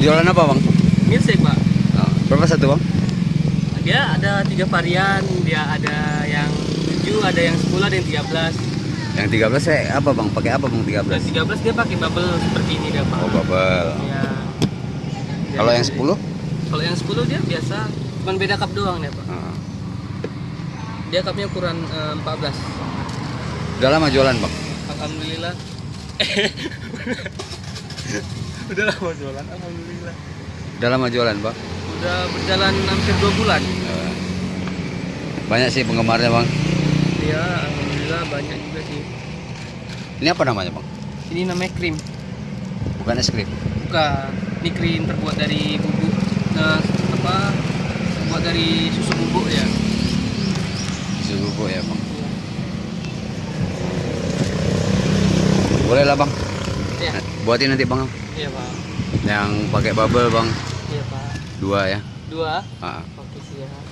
Jualan apa bang? Milkshake pak. Berapa satu bang? Dia ada 3 varian. Dia ada yang 7, ada yang 10, ada yang 13. Yang 13 apa bang? Pakai apa bang 13? Yang 13 dia pakai bubble seperti ini dia pak. Oh bubble. Ya. Kalau yang 10? Kalau yang 10 dia biasa, cuma beda cup doang dia pak. Dia cupnya ukuran 14. Udah lama jualan bang? Alhamdulillah. Udah lama jualan, alhamdulillah. Udah lama jualan bang? Udah berjalan hampir 2 bulan. Banyak sih penggemarnya bang. Iya, alhamdulillah banyak juga sih. Ini apa namanya bang? Ini namanya krim. Bukan es krim? Bukan. Ini krim terbuat dari bubuk. Terbuat dari susu bubuk ya. Susu bubuk ya bang. Boleh lah bang. Iya. Buatin nanti bang. Iya pak. Yang pakai bubble bang. Iya pak. 2 ya. 2. Ah. Oke siap.